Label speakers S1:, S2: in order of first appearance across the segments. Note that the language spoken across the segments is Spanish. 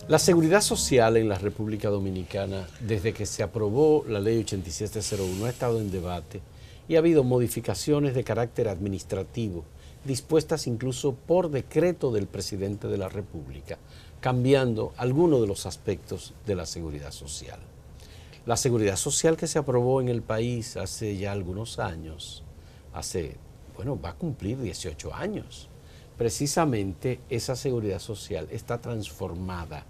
S1: La seguridad social en la República Dominicana, desde que se aprobó la Ley 8701, ha estado en debate y ha habido modificaciones de carácter administrativo, dispuestas incluso por decreto del presidente de la República, cambiando algunos de los aspectos de la seguridad social. La seguridad social que se aprobó en el país hace ya algunos años, va a cumplir 18 años. Precisamente esa seguridad social está transformada.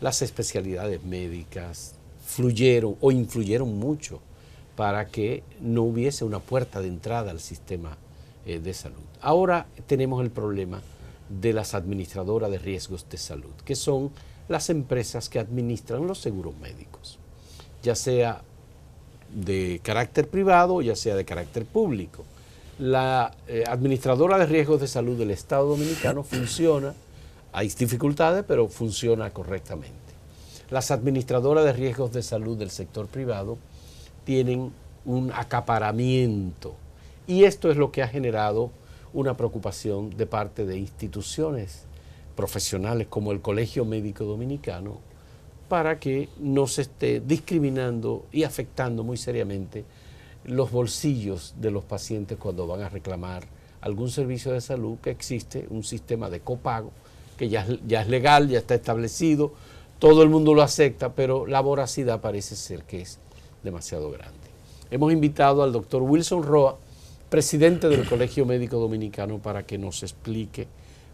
S1: Las especialidades médicas fluyeron o influyeron mucho para que no hubiese una puerta de entrada al sistema de salud. Ahora tenemos el problema de las administradoras de riesgos de salud, que son las empresas que administran los seguros médicos, ya sea de carácter privado o ya sea de carácter público. La administradora de riesgos de salud del Estado Dominicano funciona, hay dificultades, pero funciona correctamente. Las administradoras de riesgos de salud del sector privado tienen un acaparamiento y esto es lo que ha generado una preocupación de parte de instituciones profesionales como el Colegio Médico Dominicano para que no se esté discriminando y afectando muy seriamente los bolsillos de los pacientes cuando van a reclamar algún servicio de salud, que existe un sistema de copago que ya es legal, ya está establecido, todo el mundo lo acepta, pero la voracidad parece ser que es demasiado grande. Hemos invitado al doctor Wilson Roa, presidente del Colegio Médico Dominicano, para que nos explique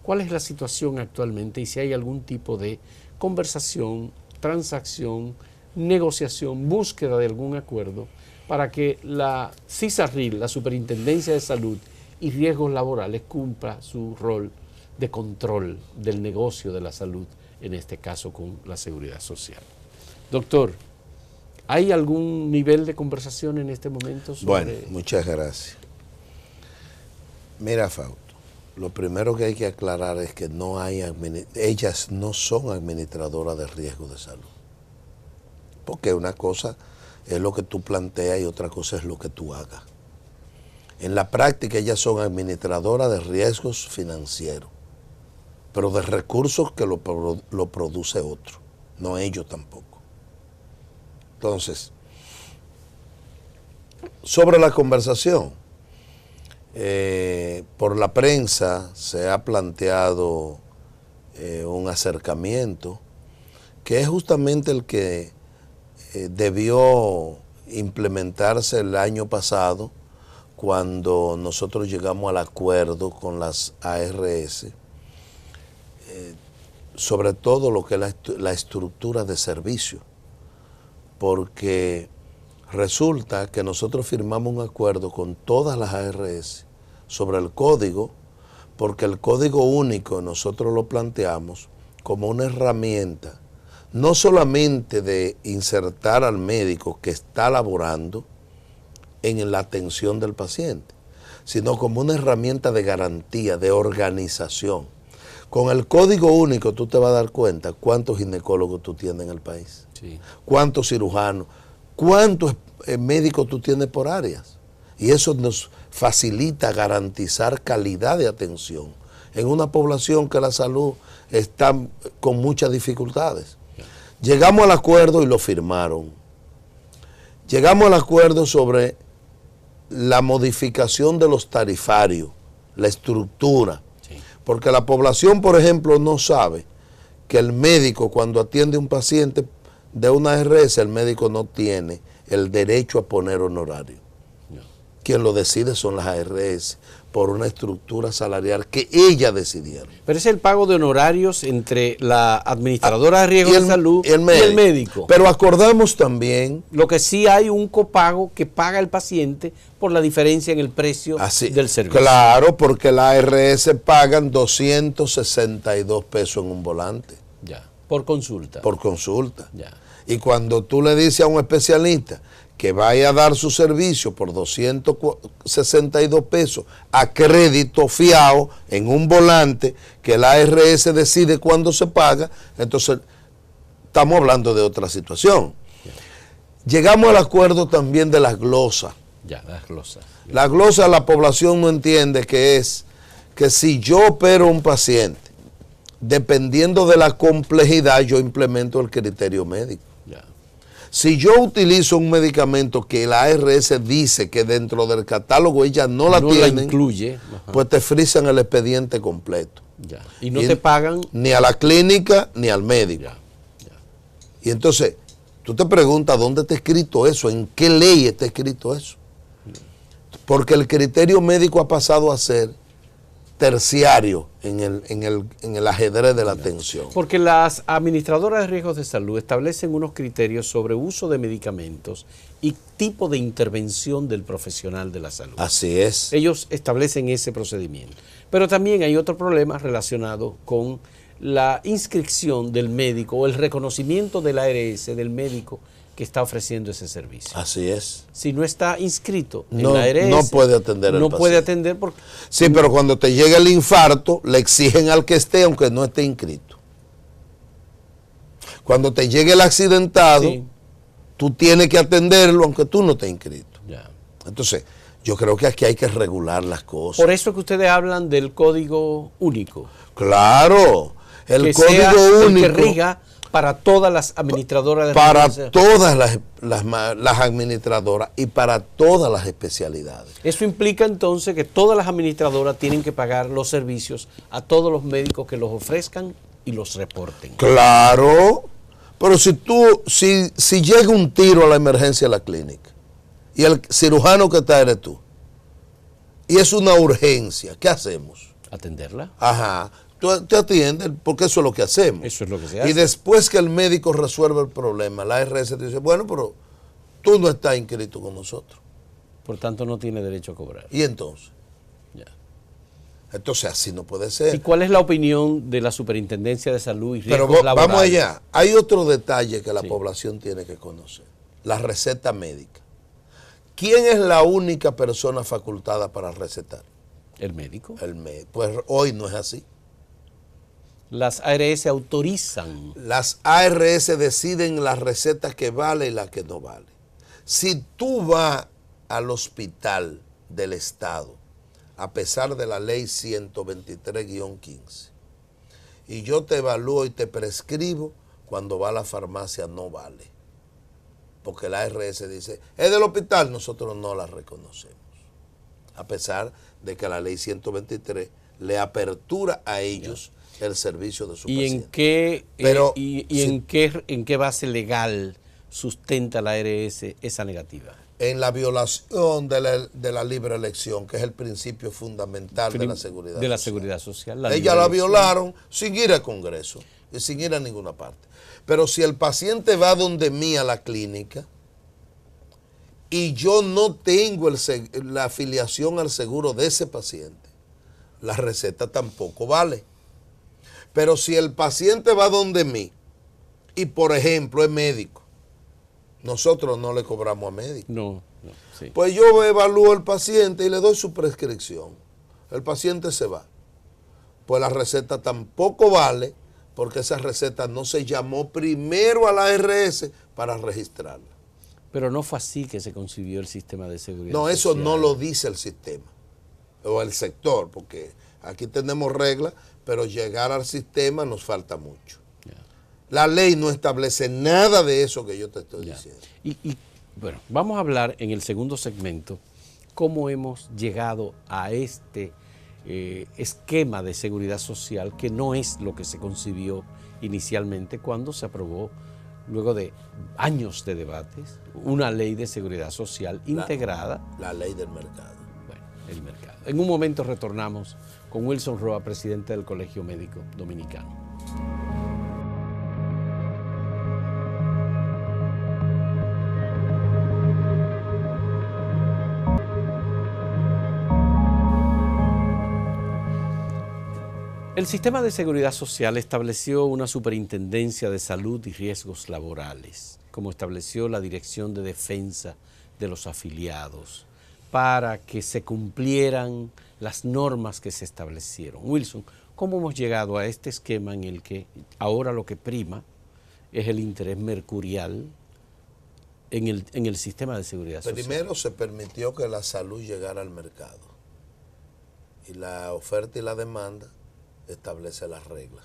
S1: cuál es la situación actualmente y si hay algún tipo de conversación, transacción, negociación, búsqueda de algún acuerdo para que la CISARRIL, la Superintendencia de Salud y Riesgos Laborales, cumpla su rol de control del negocio de la salud, en este caso con la seguridad social. Doctor, ¿hay algún nivel de conversación en este momento sobre...?
S2: Bueno, muchas gracias. Mira, Fausto, lo primero que hay que aclarar es que ellas no son administradoras de riesgos de salud. Porque una cosa es lo que tú planteas y otra cosa es lo que tú hagas. En la práctica ellas son administradoras de riesgos financieros, pero de recursos que lo produce otro, no ellos tampoco. Entonces, sobre la conversación, por la prensa se ha planteado un acercamiento que es justamente el que debió implementarse el año pasado cuando nosotros llegamos al acuerdo con las ARS, sobre todo lo que es la estructura de servicio, porque resulta que nosotros firmamos un acuerdo con todas las ARS sobre el código, porque el código único nosotros lo planteamos como una herramienta no solamente de insertar al médico que está laborando en la atención del paciente, sino como una herramienta de garantía, de organización. Con el código único tú te vas a dar cuenta cuántos ginecólogos tú tienes en el país, sí, cuántos cirujanos, cuántos médicos tú tienes por áreas. Y eso nos facilita garantizar calidad de atención en una población que la salud está con muchas dificultades. Llegamos al acuerdo y lo firmaron. Llegamos al acuerdo sobre la modificación de los tarifarios, la estructura. Sí. Porque la población, por ejemplo, no sabe que el médico cuando atiende a un paciente de una ARS, el médico no tiene el derecho a poner honorario. No. Quien lo decide son las ARS por una estructura salarial que ellas decidieron.
S1: Pero es el pago de honorarios entre la administradora de riesgos de salud y el médico.
S2: Pero acordamos también...
S1: Lo que sí hay un copago que paga el paciente por la diferencia en el precio del servicio.
S2: Claro, porque las ARS pagan 262 pesos en un volante.
S1: Ya, por consulta.
S2: Por consulta.
S1: Ya.
S2: Y cuando tú le dices a un especialista que vaya a dar su servicio por 262 pesos a crédito fiado en un volante que la ARS decide cuándo se paga, entonces estamos hablando de otra situación. Llegamos al acuerdo también de las glosas.
S1: Ya, las glosas.
S2: La glosa la población no entiende que es que si yo opero a un paciente dependiendo de la complejidad, yo implemento el criterio médico.
S1: Ya.
S2: Si yo utilizo un medicamento que la ARS dice que dentro del catálogo ella no la tienen,
S1: incluye,
S2: pues te frisan el expediente completo.
S1: Ya. Y no te pagan
S2: ni a la clínica ni al médico.
S1: Ya, ya.
S2: Y entonces, tú te preguntas dónde está escrito eso, en qué ley está escrito eso. Porque el criterio médico ha pasado a ser terciario en el ajedrez de la atención.
S1: Porque las administradoras de riesgos de salud establecen unos criterios sobre uso de medicamentos y tipo de intervención del profesional de la salud.
S2: Así es.
S1: Ellos establecen ese procedimiento. Pero también hay otro problema relacionado con la inscripción del médico o el reconocimiento de la ARS del médico que está ofreciendo ese servicio.
S2: Así es.
S1: Si no está inscrito en
S2: No,
S1: la ARS,
S2: no puede atender al
S1: no puede
S2: paciente.
S1: atender porque...
S2: Sí, pero cuando te llega el infarto, le exigen al que esté, aunque no esté inscrito. Cuando te llegue el accidentado,
S1: Sí.
S2: tú tienes que atenderlo, aunque tú no estés inscrito.
S1: Ya.
S2: Entonces, yo creo que aquí hay que regular las cosas.
S1: Por eso es que ustedes hablan del código único.
S2: Claro, el
S1: que sea
S2: código
S1: el
S2: único
S1: que riga para todas las administradoras de
S2: para
S1: riesgos.
S2: todas las administradoras y para todas las especialidades.
S1: Eso implica entonces que todas las administradoras tienen que pagar los servicios a todos los médicos que los ofrezcan y los reporten.
S2: Claro, pero si llega un tiro a la emergencia de la clínica y el cirujano que está eres tú y es una urgencia, ¿qué hacemos?
S1: ¿Atenderla?
S2: Ajá, tú te atiendes porque eso es lo que hacemos.
S1: Eso es lo que se hace.
S2: Y después que el médico resuelve el problema, la ARS te dice, bueno, pero tú no estás inscrito con nosotros.
S1: Por tanto, no tiene derecho a cobrar.
S2: ¿Y entonces?
S1: Ya.
S2: Entonces así no puede
S1: ¿Y
S2: ser.
S1: cuál es la opinión de la Superintendencia de Salud y
S2: Pero
S1: Riesgos Laborales?
S2: vamos allá. Hay otro detalle que la
S1: Sí.
S2: población tiene que conocer. La receta médica. ¿Quién es la única persona facultada para recetar?
S1: ¿El médico?
S2: El médico. Pues hoy no es así.
S1: Las ARS autorizan.
S2: Las ARS deciden las recetas que vale y las que no vale. Si tú vas al hospital del Estado, a pesar de la ley 123-15, y yo te evalúo y te prescribo, cuando va a la farmacia no vale. Porque la ARS dice, es del hospital, nosotros no la reconocemos. A pesar de que la ley 123 le apertura a ellos el servicio de su
S1: ¿Y
S2: paciente.
S1: en qué,
S2: Pero,
S1: en qué base legal sustenta la ARS esa negativa?
S2: En la violación de la libre elección, que es el principio fundamental de la seguridad social.
S1: De la seguridad social.
S2: Ella la violaron sin ir al Congreso y sin ir a ninguna parte. Pero si el paciente va donde mí a la clínica y yo no tengo la afiliación al seguro de ese paciente, la receta tampoco vale. Pero si el paciente va donde mí y, por ejemplo, es médico, nosotros no le cobramos a médico.
S1: No, sí.
S2: Pues yo evalúo al paciente y le doy su prescripción. El paciente se va. Pues la receta tampoco vale porque esa receta no se llamó primero a la ARS para registrarla.
S1: Pero no fue así que se concibió el sistema de seguridad
S2: No, eso
S1: social.
S2: no lo dice el sistema o el sector, porque aquí tenemos reglas, pero llegar al sistema nos falta mucho.
S1: Ya.
S2: La ley no establece nada de eso que yo te estoy
S1: Ya.
S2: diciendo.
S1: Y, bueno, vamos a hablar en el segundo segmento cómo hemos llegado a este esquema de seguridad social que no es lo que se concibió inicialmente cuando se aprobó, luego de años de debates, una ley de seguridad social integrada.
S2: La ley del mercado.
S1: Bueno, el mercado. En un momento retornamos con Wilson Roa, presidente del Colegio Médico Dominicano. El sistema de seguridad social estableció una superintendencia de salud y riesgos laborales, como estableció la Dirección de Defensa de los Afiliados, para que se cumplieran las normas que se establecieron. Wilson, ¿cómo hemos llegado a este esquema en el que ahora lo que prima es el interés mercurial en el sistema de seguridad social?
S2: Primero se permitió que la salud llegara al mercado y la oferta y la demanda establece las reglas.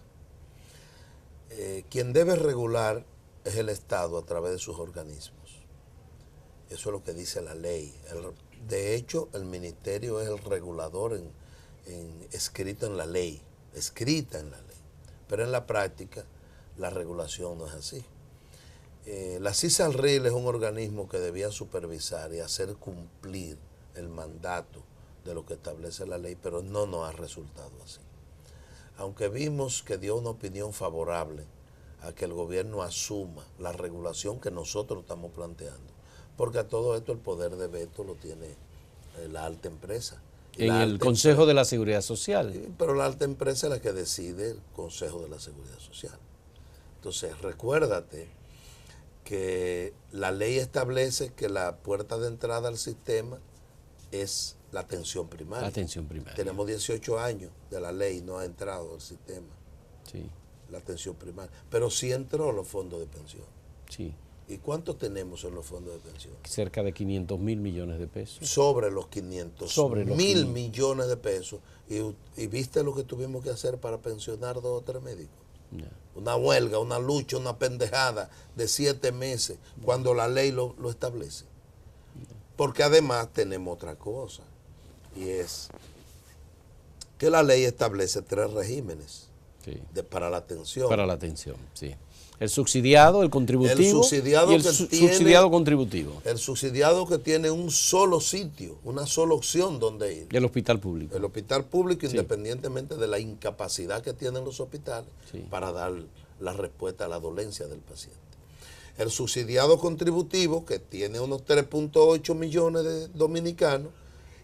S2: quien debe regular es el Estado a través de sus organismos. Eso es lo que dice la ley. De hecho, el ministerio es el regulador escrito en la ley, escrita en la ley. Pero en la práctica, la regulación no es así. La CISALRIL es un organismo que debía supervisar y hacer cumplir el mandato de lo que establece la ley, pero no nos ha resultado así. Aunque vimos que dio una opinión favorable a que el gobierno asuma la regulación que nosotros estamos planteando, porque a todo esto el poder de veto lo tiene la alta empresa.
S1: En el Consejo de la Seguridad Social.
S2: Pero la alta empresa es la que decide el Consejo de la Seguridad Social. Entonces, recuérdate que la ley establece que la puerta de entrada al sistema es la atención primaria.
S1: La atención primaria.
S2: Tenemos 18 años de la ley, no ha entrado al sistema.
S1: Sí.
S2: La atención primaria. Pero sí entró los fondos de pensión.
S1: Sí.
S2: ¿Y cuánto tenemos en los fondos de pensión?
S1: Cerca de 500 mil millones de pesos.
S2: Sobre los 500 mil millones de pesos. Y viste lo que tuvimos que hacer para pensionar 2 o 3 médicos.
S1: Ya.
S2: Una huelga, una lucha, una pendejada de 7 meses, cuando la ley lo establece. Porque además tenemos otra cosa, y es que la ley establece 3 regímenes para la atención.
S1: Para la atención, sí. El subsidiado, el contributivo y el subsidiado contributivo.
S2: El subsidiado que tiene un solo sitio, una sola opción donde ir.
S1: El hospital público.
S2: El hospital público, independientemente de la incapacidad que tienen los hospitales para dar la respuesta a la dolencia del paciente. El subsidiado contributivo, que tiene unos 3.8 millones de dominicanos,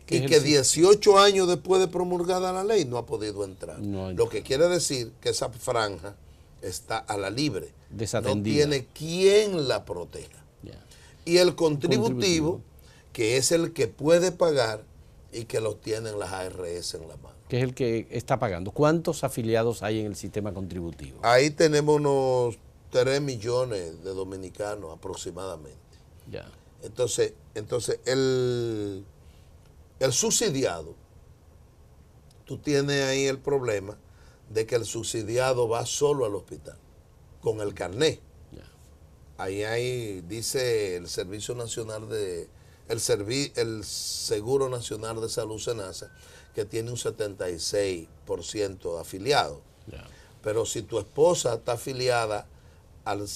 S2: y que 18 años después de promulgada la ley no ha podido entrar. Lo que quiere decir que esa franja está a la libre. No tiene quien la proteja. Y el contributivo, que es el que puede pagar y que lo tienen las ARS en la mano.
S1: Que es el que está pagando. ¿Cuántos afiliados hay en el sistema contributivo?
S2: Ahí tenemos unos 3 millones de dominicanos aproximadamente.
S1: Ya.
S2: Entonces el subsidiado, tú tienes ahí el problema de que el subsidiado va solo al hospital, con el carné.
S1: Yeah.
S2: Ahí dice el Servicio Nacional el Seguro Nacional de Salud, SENASA, que tiene un 76% de afiliados.
S1: Yeah.
S2: Pero si tu esposa está afiliada al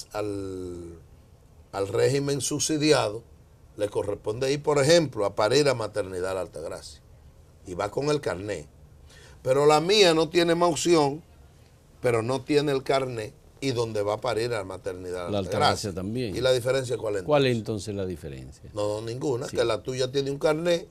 S2: régimen subsidiado, le corresponde ir, por ejemplo, a parir a Maternidad La Altagracia. Y va con el carné. Pero la mía no tiene más opción, pero no tiene el carné, y donde va a parir a Maternidad
S1: La Altagracia también.
S2: ¿Y la diferencia cuál es?
S1: ¿Cuál es entonces la diferencia?
S2: No, ninguna, que la tuya tiene un carné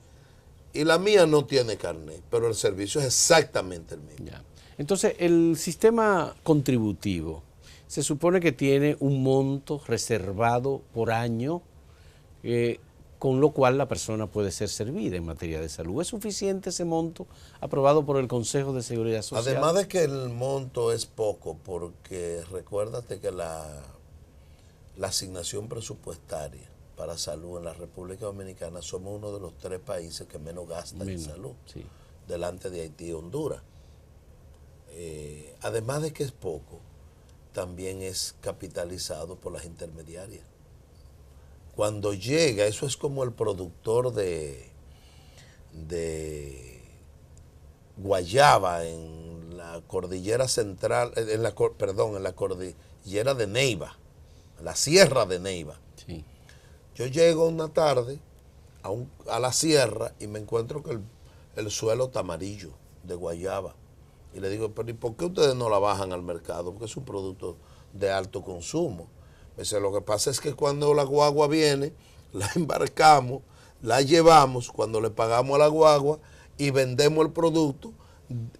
S2: y la mía no tiene carné, pero el servicio es exactamente el mismo.
S1: Ya. Entonces, el sistema contributivo se supone que tiene un monto reservado por año, con lo cual la persona puede ser servida en materia de salud. ¿Es suficiente ese monto aprobado por el Consejo de Seguridad Social?
S2: Además de que el monto es poco, porque recuérdate que la asignación presupuestaria para salud en la República Dominicana somos uno de los 3 países que menos gastan en salud, delante de Haití y Honduras. Además de que es poco, también es capitalizado por las intermediarias. Cuando llega, eso es como el productor de guayaba en la cordillera central, en la cordillera de Neiva, la sierra de Neiva.
S1: Sí.
S2: Yo llego una tarde a la sierra y me encuentro que el suelo está amarillo de guayaba. Y le digo, pero ¿y por qué ustedes no la bajan al mercado? Porque es un producto de alto consumo. Me dice, lo que pasa es que cuando la guagua viene, la embarcamos, la llevamos, cuando le pagamos a la guagua y vendemos el producto,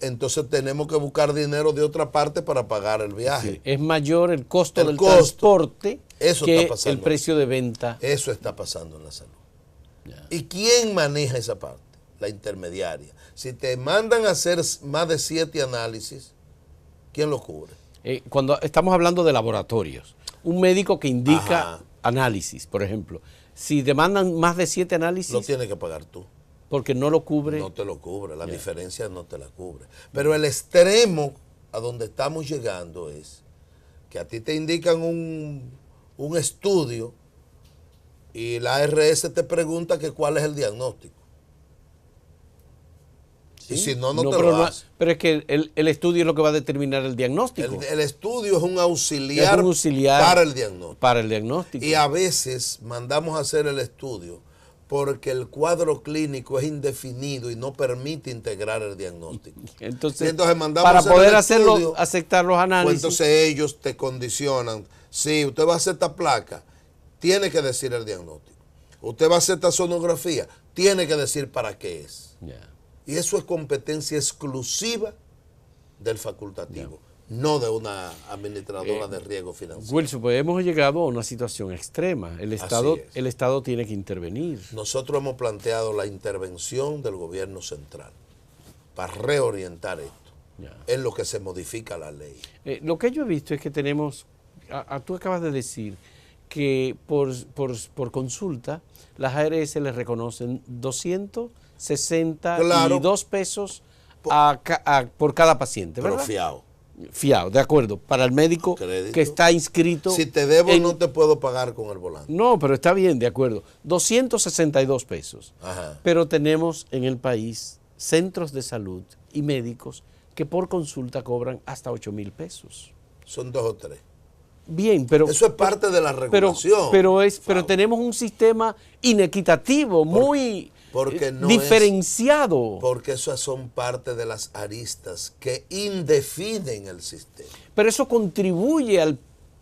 S2: entonces tenemos que buscar dinero de otra parte para pagar el viaje.
S1: Sí, es mayor el costo del transporte que el precio de venta.
S2: Eso está pasando en la salud.
S1: Ya.
S2: ¿Y quién maneja esa parte? La intermediaria. Si te mandan a hacer más de 7 análisis, ¿quién lo cubre?
S1: Cuando estamos hablando de laboratorios, un médico que indica análisis, por ejemplo, si demandan más de 7 análisis...
S2: Lo tienes que pagar tú.
S1: Porque no lo cubre.
S2: No te lo cubre, la diferencia no te la cubre. Pero el extremo a donde estamos llegando es que a ti te indican un estudio y la ARS te pregunta que cuál es el diagnóstico.
S1: ¿Sí?
S2: Y si no, no te
S1: pero
S2: lo hace.
S1: pero es que el estudio es lo que va a determinar el diagnóstico.
S2: El estudio es un auxiliar, para el diagnóstico.
S1: Para el diagnóstico.
S2: Y a veces mandamos a hacer el estudio porque el cuadro clínico es indefinido y no permite integrar el diagnóstico.
S1: Entonces
S2: mandamos
S1: para poder
S2: estudio,
S1: aceptar los análisis.
S2: Pues entonces ellos te condicionan. Si usted va a hacer esta placa, tiene que decir el diagnóstico. Usted va a hacer esta sonografía, tiene que decir para qué es.
S1: Yeah.
S2: Y eso es competencia exclusiva del facultativo, no de una administradora de riesgo financiero.
S1: Wilson, pues hemos llegado a una situación extrema. El Estado tiene que intervenir.
S2: Nosotros hemos planteado la intervención del gobierno central para reorientar esto en lo que se modifica la ley.
S1: Lo que yo he visto es que tenemos, tú acabas de decir que por consulta las ARS le reconocen 262 pesos por cada paciente, ¿verdad?
S2: Pero fiado.
S1: Fiado, de acuerdo, para el médico que está inscrito.
S2: Si te debo no te puedo pagar con el volante.
S1: No, pero está bien, de acuerdo. 262 pesos.
S2: Ajá.
S1: Pero tenemos en el país centros de salud y médicos que por consulta cobran hasta 8,000 pesos.
S2: Son 2 o 3.
S1: Bien, pero...
S2: Eso es parte de la regulación.
S1: Pero tenemos un sistema inequitativo, muy diferenciado.
S2: Porque esas son parte de las aristas que indefinen el sistema.
S1: Pero eso contribuye al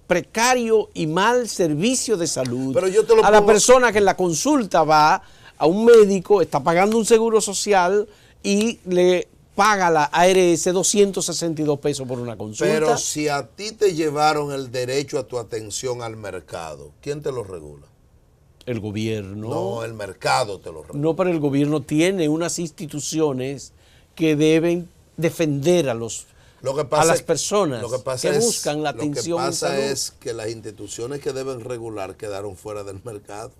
S1: precario y mal servicio de salud.
S2: Pero yo te lo
S1: a la persona que en la consulta va a un médico, está pagando un seguro social y le paga la ARS 262 pesos por una consulta.
S2: Pero si a ti te llevaron el derecho a tu atención al mercado, ¿quién te lo regula?
S1: El gobierno.
S2: No, el mercado te lo regula.
S1: No, pero el gobierno tiene unas instituciones que defender a las personas que buscan la atención.
S2: Lo que pasa es que las instituciones que deben regular quedaron fuera del mercado.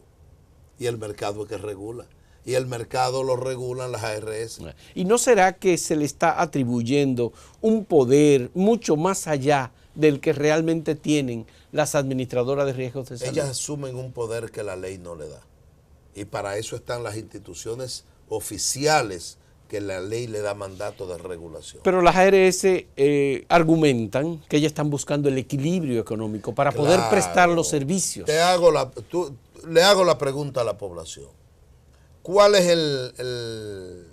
S2: Y el mercado es que regula. Y el mercado lo regulan las ARS.
S1: ¿Y no será que se le está atribuyendo un poder mucho más allá del que realmente tienen las administradoras de riesgos de salud?
S2: Ellas asumen un poder que la ley no le da. Y para eso están las instituciones oficiales que la ley le da mandato de regulación.
S1: Pero las ARS argumentan que ellas están buscando el equilibrio económico para poder prestar los servicios.
S2: Le hago la pregunta a la población. ¿Cuál es el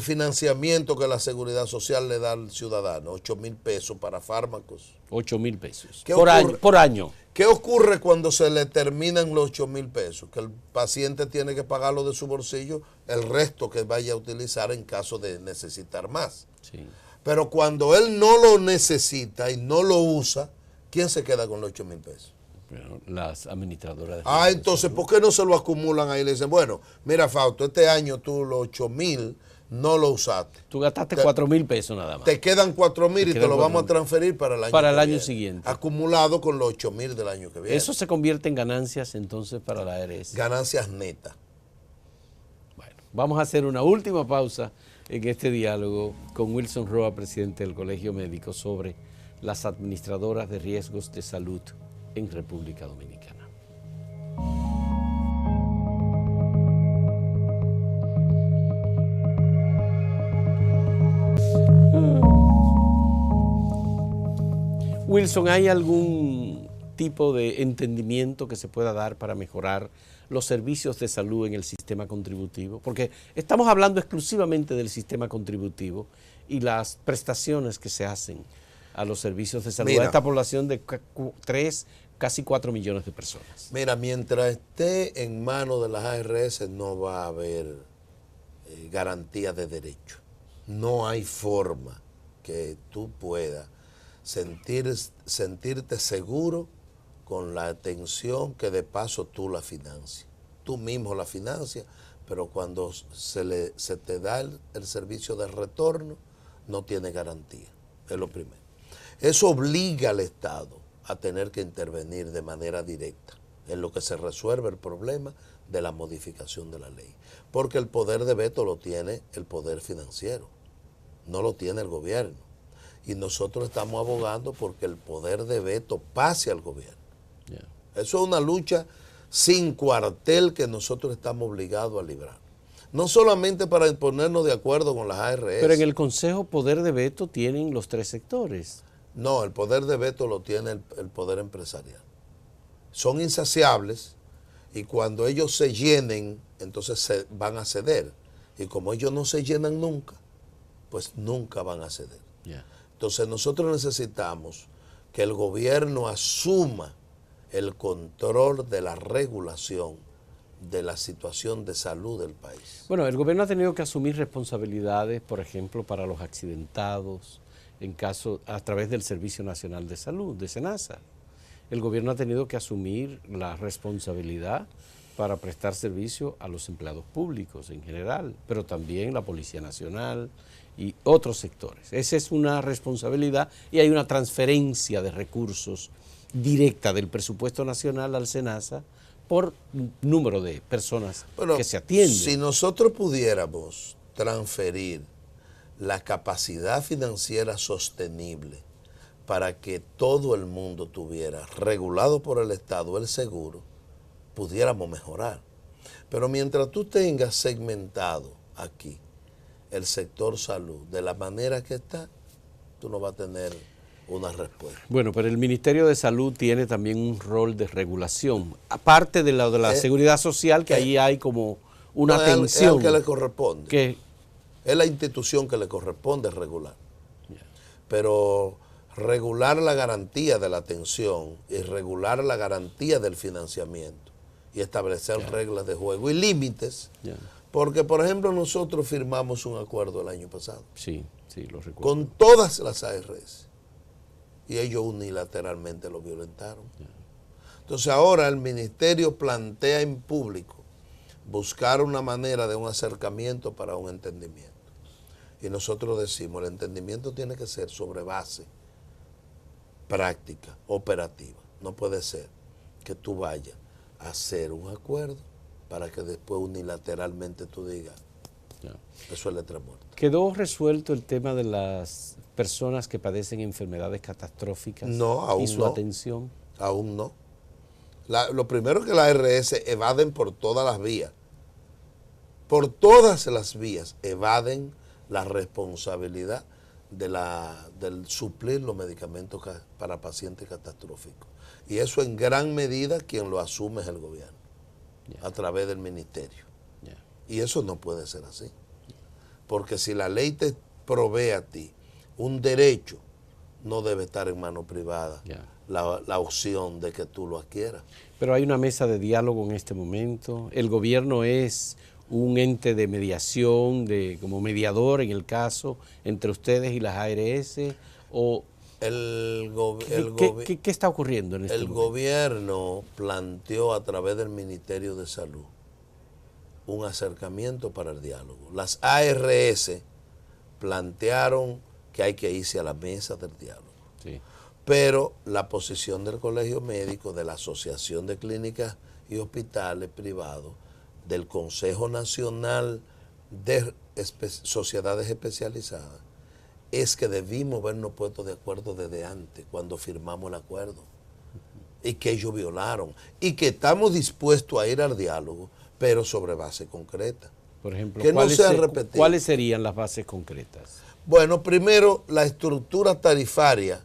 S2: financiamiento que la Seguridad Social le da al ciudadano? 8,000 pesos para fármacos.
S1: 8,000 pesos
S2: por
S1: año.
S2: ¿Qué ocurre cuando se le terminan los 8,000 pesos? Que el paciente tiene que pagarlo de su bolsillo, el resto que vaya a utilizar en caso de necesitar más.
S1: Sí.
S2: Pero cuando él no lo necesita y no lo usa, ¿quién se queda con los 8,000 pesos?
S1: Bueno, las administradoras.
S2: Entonces, ¿por qué no se lo acumulan ahí? Le dicen, bueno, mira, Fausto, este año tú los 8,000 no lo usaste.
S1: Tú gastaste 4,000 pesos nada más.
S2: Te quedan 4,000 y te lo vamos a transferir para el año
S1: siguiente.
S2: Acumulado con los 8,000 del año que viene.
S1: Eso se convierte en ganancias entonces para la ARS.
S2: Ganancias netas.
S1: Bueno, vamos a hacer una última pausa en este diálogo con Wilson Roa, presidente del Colegio Médico, sobre las administradoras de riesgos de salud en República Dominicana. Wilson, ¿hay algún tipo de entendimiento que se pueda dar para mejorar los servicios de salud en el sistema contributivo? Porque estamos hablando exclusivamente del sistema contributivo y las prestaciones que se hacen a los servicios de salud a esta población de casi 4 millones de personas.
S2: Mira, mientras esté en manos de las ARS no va a haber garantía de derecho. No hay forma que tú puedas sentirte seguro con la atención que de paso tú la financias. Tú mismo la financias, pero cuando se te da el servicio de retorno, no tiene garantía. Es lo primero. Eso obliga al Estado a tener que intervenir de manera directa en lo que se resuelve el problema de la modificación de la ley. Porque el poder de veto lo tiene el poder financiero, no lo tiene el gobierno. y nosotros estamos abogando porque el poder de veto pase al gobierno.
S1: Yeah.
S2: Eso es una lucha sin cuartel que nosotros estamos obligados a librar. No solamente para ponernos de acuerdo con las ARS.
S1: Pero en el Consejo poder de veto tienen los tres sectores.
S2: No, el poder de veto lo tiene el poder empresarial. Son insaciables y cuando ellos se llenen, entonces se van a ceder. Y como ellos no se llenan nunca, pues nunca van a ceder.
S1: Yeah.
S2: Entonces nosotros necesitamos que el gobierno asuma el control de la regulación de la situación de salud del país.
S1: Bueno, el gobierno ha tenido que asumir responsabilidades, por ejemplo, para los accidentados, a través del Servicio Nacional de Salud, de SENASA. El gobierno ha tenido que asumir la responsabilidad para prestar servicio a los empleados públicos en general, pero también la Policía Nacional y otros sectores. Esa es una responsabilidad y hay una transferencia de recursos directa del presupuesto nacional al SENASA por número de personas que se atienden.
S2: Si nosotros pudiéramos transferir la capacidad financiera sostenible para que todo el mundo tuviera, regulado por el Estado, el seguro, pudiéramos mejorar. Pero mientras tú tengas segmentado aquí el sector salud de la manera que está, tú no vas a tener una respuesta.
S1: Bueno, pero el Ministerio de Salud tiene también un rol de regulación, aparte de la seguridad social, que ahí hay como una tensión.
S2: Es al que le corresponde.
S1: Que
S2: es la institución que le corresponde regular. Yeah. Pero regular la garantía de la atención y regular la garantía del financiamiento y establecer reglas de juego y límites. Porque, por ejemplo, nosotros firmamos un acuerdo el año pasado.
S1: Sí, sí, lo recuerdo.
S2: Con todas las ARS. Y ellos unilateralmente lo violentaron. Entonces ahora el ministerio plantea en público buscar una manera de un acercamiento para un entendimiento. Y nosotros decimos, el entendimiento tiene que ser sobre base práctica, operativa. No puede ser que tú vayas a hacer un acuerdo para que después unilateralmente tú digas, eso es letra muerta.
S1: ¿Quedó resuelto el tema de las personas que padecen enfermedades catastróficas y su atención?
S2: Aún no. Lo primero es que las ARS evaden por todas las vías. Por todas las vías evaden la responsabilidad del suplir los medicamentos para pacientes catastróficos. Y eso en gran medida quien lo asume es el gobierno, a través del ministerio. Y eso no puede ser así. Porque si la ley te provee a ti un derecho, no debe estar en mano privada la opción de que tú lo adquieras.
S1: Pero hay una mesa de diálogo en este momento. El gobierno es un ente de mediación, como mediador en el caso, entre ustedes y las ARS, o ¿qué está ocurriendo en este momento?
S2: El gobierno planteó a través del Ministerio de Salud un acercamiento para el diálogo. Las ARS plantearon que hay que irse a la mesa del diálogo.
S1: Sí.
S2: Pero la posición del Colegio Médico, de la Asociación de Clínicas y Hospitales Privados, del Consejo Nacional de Sociedades Especializadas, es que debimos habernos puesto de acuerdo desde antes, cuando firmamos el acuerdo, y que ellos violaron, y que estamos dispuestos a ir al diálogo, pero sobre base concreta.
S1: Por ejemplo,
S2: que no sea repetido.
S1: ¿Cuáles serían las bases concretas?
S2: Bueno, primero, la estructura tarifaria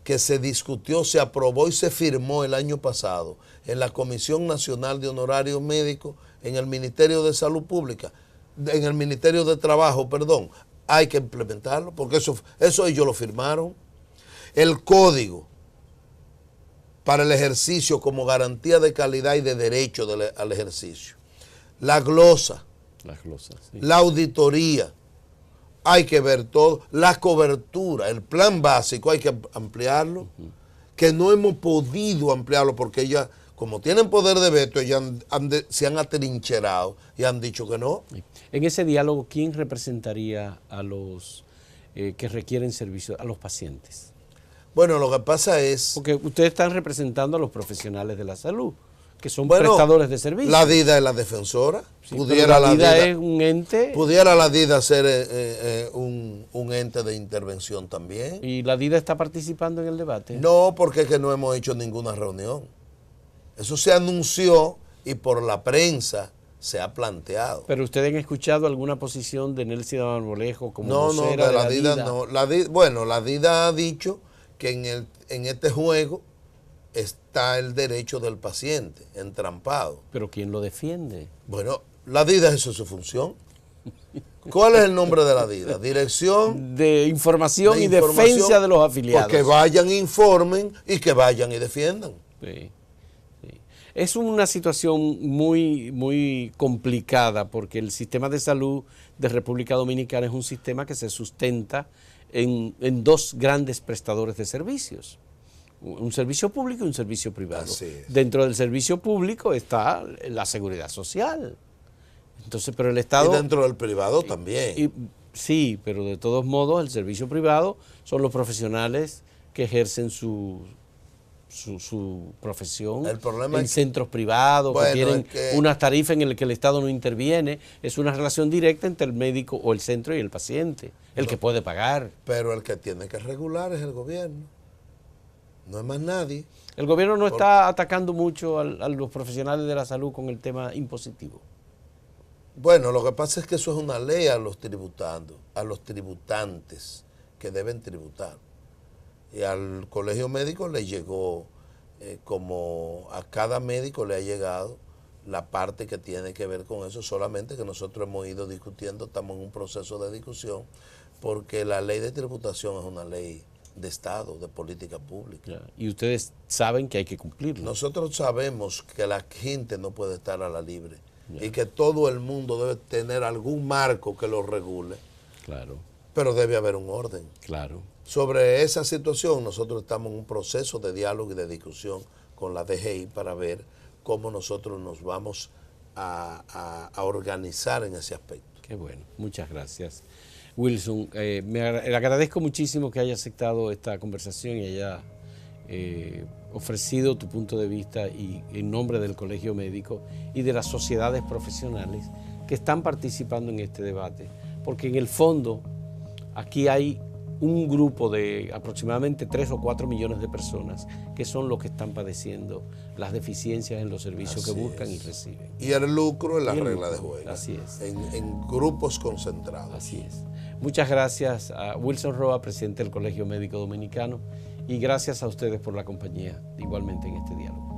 S2: que se discutió, se aprobó y se firmó el año pasado en la Comisión Nacional de Honorarios Médicos, en el Ministerio de Salud Pública, en el Ministerio de Trabajo, perdón, hay que implementarlo, porque eso ellos lo firmaron. El código para el ejercicio como garantía de calidad y de derecho al ejercicio. La glosa.
S1: Las glosas, sí.
S2: La auditoría. Hay que ver todo. La cobertura, el plan básico, hay que ampliarlo. Que no hemos podido ampliarlo porque ellas, como tienen poder de veto, ellas se han atrincherado y han dicho que no.
S1: En ese diálogo, ¿quién representaría a los que requieren servicio, a los pacientes?
S2: Bueno, lo que pasa es...
S1: Porque ustedes están representando a los profesionales de la salud, que son prestadores de servicios.
S2: La DIDA es la defensora.
S1: Sí, pudiera la DIDA es un ente.
S2: Pudiera la DIDA ser un ente de intervención también.
S1: ¿Y la DIDA está participando en el debate?
S2: No, porque es que no hemos hecho ninguna reunión. Eso se anunció y por la prensa se ha planteado.
S1: ¿Pero ustedes han escuchado alguna posición de Nelcy Marmolejo como
S2: No,
S1: vocera
S2: de la DIDA no. Bueno, la DIDA ha dicho que en este juego está el derecho del paciente entrampado.
S1: ¿Pero quién lo defiende?
S2: Bueno, la DIDA, eso es su función. ¿Cuál es el nombre de la DIDA? Dirección
S1: de Información y Defensa de los Afiliados.
S2: Pues que vayan, informen y que vayan y defiendan.
S1: Sí. Es una situación muy, muy complicada porque el sistema de salud de República Dominicana es un sistema que se sustenta en dos grandes prestadores de servicios. Un servicio público y un servicio privado. Dentro del servicio público está la seguridad social. Entonces, pero el Estado...
S2: Y dentro del privado también.
S1: Sí, pero de todos modos el servicio privado son los profesionales que ejercen su profesión en centros privados, que tienen unas tarifas en las que el Estado no interviene. Es una relación directa entre el médico o el centro y el paciente, el que puede pagar.
S2: Pero el que tiene que regular es el gobierno, no es más nadie.
S1: El gobierno no está atacando mucho a los profesionales de la salud con el tema impositivo.
S2: Bueno, lo que pasa es que eso es una ley a los tributantes que deben tributar. Y al colegio médico le llegó, como a cada médico le ha llegado la parte que tiene que ver con eso, solamente que nosotros hemos ido discutiendo, estamos en un proceso de discusión, porque la ley de tributación es una ley de Estado, de política pública.
S1: Y ustedes saben que hay que cumplirlo.
S2: Nosotros sabemos que la gente no puede estar a la libre y que todo el mundo debe tener algún marco que lo regule.
S1: Claro.
S2: Pero debe haber un orden.
S1: Claro.
S2: Sobre esa situación nosotros estamos en un proceso de diálogo y de discusión con la DGI para ver cómo nosotros nos vamos a organizar en ese aspecto.
S1: Qué bueno, muchas gracias. Wilson, le agradezco muchísimo que haya aceptado esta conversación y haya ofrecido tu punto de vista y en nombre del Colegio Médico y de las sociedades profesionales que están participando en este debate, porque en el fondo aquí hay un grupo de aproximadamente 3 o 4 millones de personas que son los que están padeciendo las deficiencias en los servicios que buscan y reciben.
S2: Y el lucro es la regla de juego.
S1: Así es.
S2: En grupos concentrados.
S1: Así es. Muchas gracias a Wilson Roa, presidente del Colegio Médico Dominicano, y gracias a ustedes por la compañía, igualmente en este diálogo.